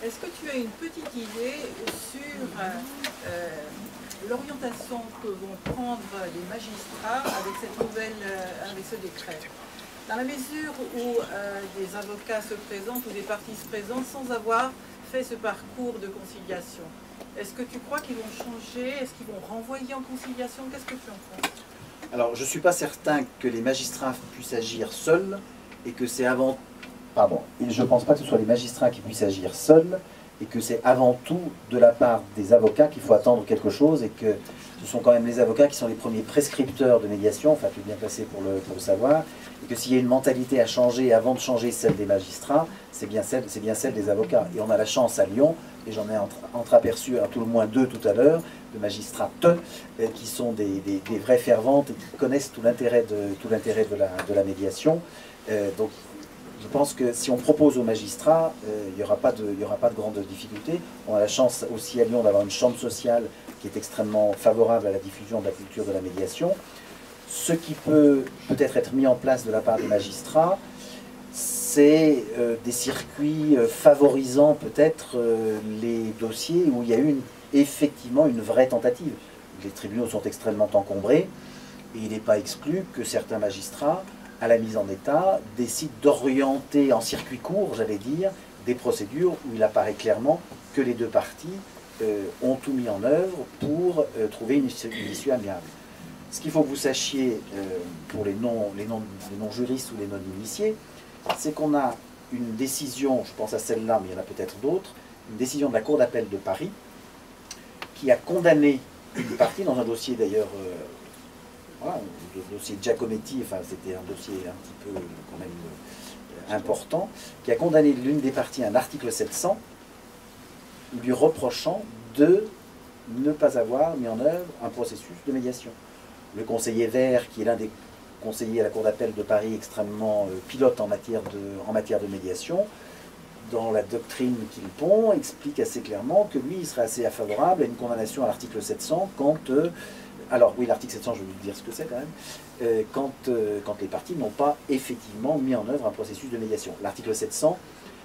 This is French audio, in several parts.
est-ce que tu as une petite idée sur l'orientation que vont prendre les magistrats avec cette nouvelle, avec ce décret? Dans la mesure où des avocats se présentent ou des parties se présentent sans avoir fait ce parcours de conciliation, est-ce que tu crois qu'ils vont changer? Est-ce qu'ils vont renvoyer en conciliation? Qu'est-ce que tu en penses? Alors, je ne suis pas certain que les magistrats puissent agir seuls et que c'est avant... Pardon. Et je ne pense pas que ce soit les magistrats qui puissent agir seuls et que c'est avant tout de la part des avocats qu'il faut attendre quelque chose et que ce sont quand même les avocats qui sont les premiers prescripteurs de médiation, enfin tu es bien placé pour le savoir, et que s'il y a une mentalité à changer avant de changer celle des magistrats, c'est bien celle des avocats. Et on a la chance à Lyon, et j'en ai entreaperçu à tout le moins 2 tout à l'heure, de magistrates qui sont des vraies ferventes et qui connaissent tout l'intérêt de la médiation. Donc je pense que si on propose aux magistrats, il n'y aura pas de grande difficulté. On a la chance aussi à Lyon d'avoir une chambre sociale qui est extrêmement favorable à la diffusion de la culture de la médiation. Ce qui peut peut-être être mis en place de la part des magistrats, c'est des circuits favorisant peut-être les dossiers où il y a eu effectivement une vraie tentative. Les tribunaux sont extrêmement encombrés et il n'est pas exclu que certains magistrats, à la mise en état, décide d'orienter en circuit court, j'allais dire, des procédures où il apparaît clairement que les 2 parties ont tout mis en œuvre pour trouver une issue amiable. Ce qu'il faut que vous sachiez pour les non-juristes ou les non-initiés, c'est qu'on a une décision, je pense à celle-là, mais il y en a peut-être d'autres, une décision de la Cour d'appel de Paris qui a condamné une partie, dans un dossier d'ailleurs... voilà, le dossier Giacometti, enfin c'était un dossier un petit peu quand même important, qui a condamné l'une des parties à un article 700, lui reprochant de ne pas avoir mis en œuvre un processus de médiation. Le conseiller Vert, qui est l'un des conseillers à la Cour d'appel de Paris extrêmement pilote en matière de médiation, dans la doctrine qu'il pond, explique assez clairement que lui, il serait assez favorable à une condamnation à l'article 700 quand... alors oui, l'article 700, je vais vous dire ce que c'est quand même, quand les parties n'ont pas effectivement mis en œuvre un processus de médiation. L'article 700,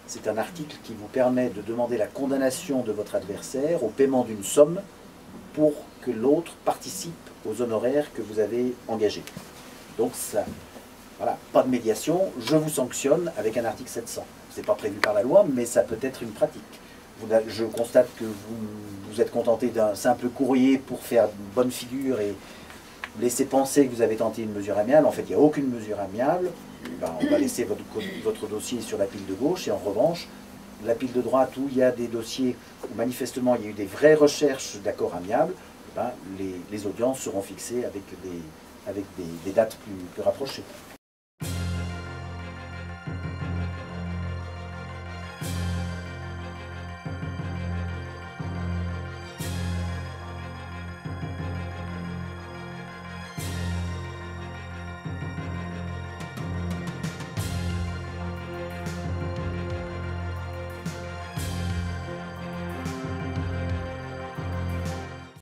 c'est un article qui vous permet de demander la condamnation de votre adversaire au paiement d'une somme pour que l'autre participe aux honoraires que vous avez engagés. Donc ça, voilà, pas de médiation, je vous sanctionne avec un article 700. Ce n'est pas prévu par la loi, mais ça peut être une pratique. Je constate que vous êtes contenté d'un simple courrier pour faire une bonne figure et laisser penser que vous avez tenté une mesure amiable. En fait, il n'y a aucune mesure amiable. Ben, on va laisser votre dossier sur la pile de gauche et en revanche, la pile de droite où il y a des dossiers où manifestement il y a eu des vraies recherches d'accords amiables, ben, les audiences seront fixées avec des dates plus rapprochées.